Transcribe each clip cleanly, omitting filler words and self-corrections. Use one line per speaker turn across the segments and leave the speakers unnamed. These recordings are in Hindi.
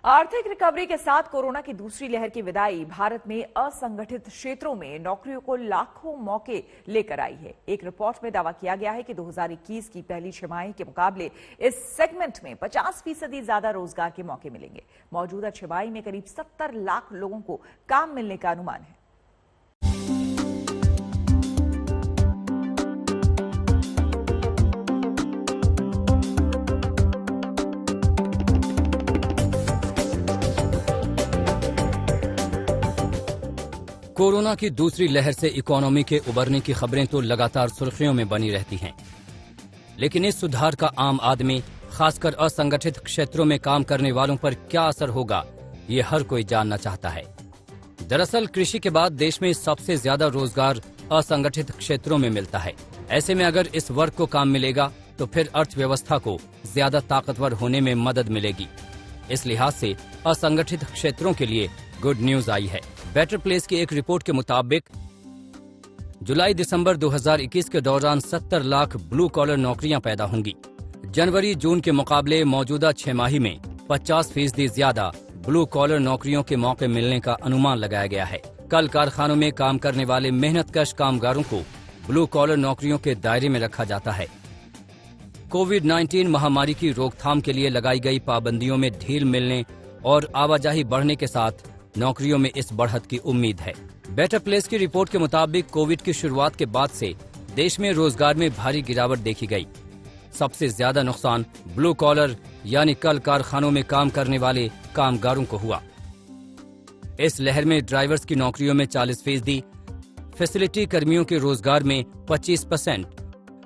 आर्थिक रिकवरी के साथ कोरोना की दूसरी लहर की विदाई भारत में असंगठित क्षेत्रों में नौकरियों को लाखों मौके लेकर आई है। एक रिपोर्ट में दावा किया गया है कि 2021 की पहली छमाही के मुकाबले इस सेगमेंट में 50% ज्यादा रोजगार के मौके मिलेंगे। मौजूदा छमाही में करीब 70 लाख लोगों को काम मिलने का अनुमान है।
कोरोना की दूसरी लहर से इकोनॉमी के उबरने की खबरें तो लगातार सुर्खियों में बनी रहती हैं, लेकिन इस सुधार का आम आदमी, खासकर असंगठित क्षेत्रों में काम करने वालों पर क्या असर होगा, ये हर कोई जानना चाहता है। दरअसल कृषि के बाद देश में सबसे ज्यादा रोजगार असंगठित क्षेत्रों में मिलता है। ऐसे में अगर इस वर्ग को काम मिलेगा तो फिर अर्थव्यवस्था को ज्यादा ताकतवर होने में मदद मिलेगी। इस लिहाज से असंगठित क्षेत्रों के लिए गुड न्यूज आई है। बेटर प्लेस की एक रिपोर्ट के मुताबिक जुलाई-दिसंबर 2021 के दौरान 70 लाख ब्लू कॉलर नौकरियां पैदा होंगी। जनवरी-जून के मुकाबले मौजूदा छमाही में 50% ज्यादा ब्लू कॉलर नौकरियों के मौके मिलने का अनुमान लगाया गया है। कल कारखानों में काम करने वाले मेहनतकश कामगारों को ब्लू कॉलर नौकरियों के दायरे में रखा जाता है। कोविड-19 महामारी की रोकथाम के लिए लगाई गई पाबंदियों में ढील मिलने और आवाजाही बढ़ने के साथ नौकरियों में इस बढ़त की उम्मीद है। बेटर प्लेस की रिपोर्ट के मुताबिक कोविड की शुरुआत के बाद से देश में रोजगार में भारी गिरावट देखी गई। सबसे ज्यादा नुकसान ब्लू कॉलर यानी कल कारखानों में काम करने वाले कामगारों को हुआ। इस लहर में ड्राइवर्स की नौकरियों में 40%, फैसिलिटी कर्मियों के रोजगार में 25%,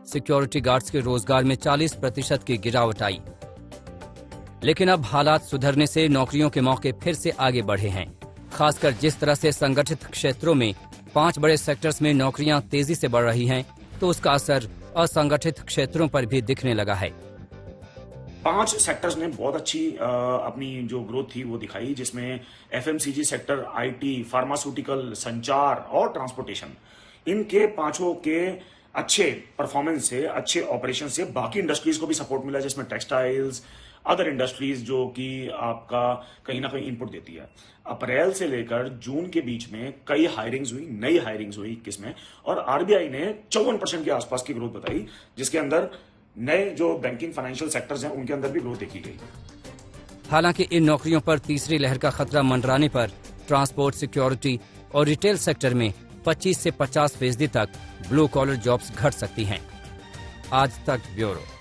सिक्योरिटी गार्ड्स के रोजगार में 40% की गिरावट आई। लेकिन अब हालात सुधरने से नौकरियों के मौके फिर से आगे बढ़े हैं। खासकर जिस तरह से संगठित क्षेत्रों में 5 बड़े सेक्टर्स में नौकरियां तेजी से बढ़ रही हैं, तो उसका असर असंगठित क्षेत्रों पर भी दिखने लगा है।
5 सेक्टर्स ने बहुत अच्छी अपनी जो ग्रोथ थी वो दिखाई, जिसमें एफएमसीजी सेक्टर, आईटी, फार्मास्यूटिकल, संचार और ट्रांसपोर्टेशन, इनके पांचों के अच्छे परफॉर्मेंस से, अच्छे ऑपरेशन से बाकी इंडस्ट्रीज को भी सपोर्ट मिला, जिसमें टेक्सटाइल्स, अदर इंडस्ट्रीज जो कि आपका कहीं ना कहीं इनपुट देती है। अप्रैल से लेकर जून के बीच में कई हायरिंग्स हुई, नई हायरिंग्स हुई 21 में, और आरबीआई ने 54% के आसपास की ग्रोथ बताई, जिसके अंदर नए जो बैंकिंग फाइनेंशियल सेक्टर्स हैं उनके अंदर भी ग्रोथ देखी गई।
हालांकि इन नौकरियों पर तीसरी लहर का खतरा मंडराने पर ट्रांसपोर्ट, सिक्योरिटी और रिटेल सेक्टर में 25 से 50% तक ब्लू कॉलर जॉब्स घट सकती हैं। आज तक ब्यूरो।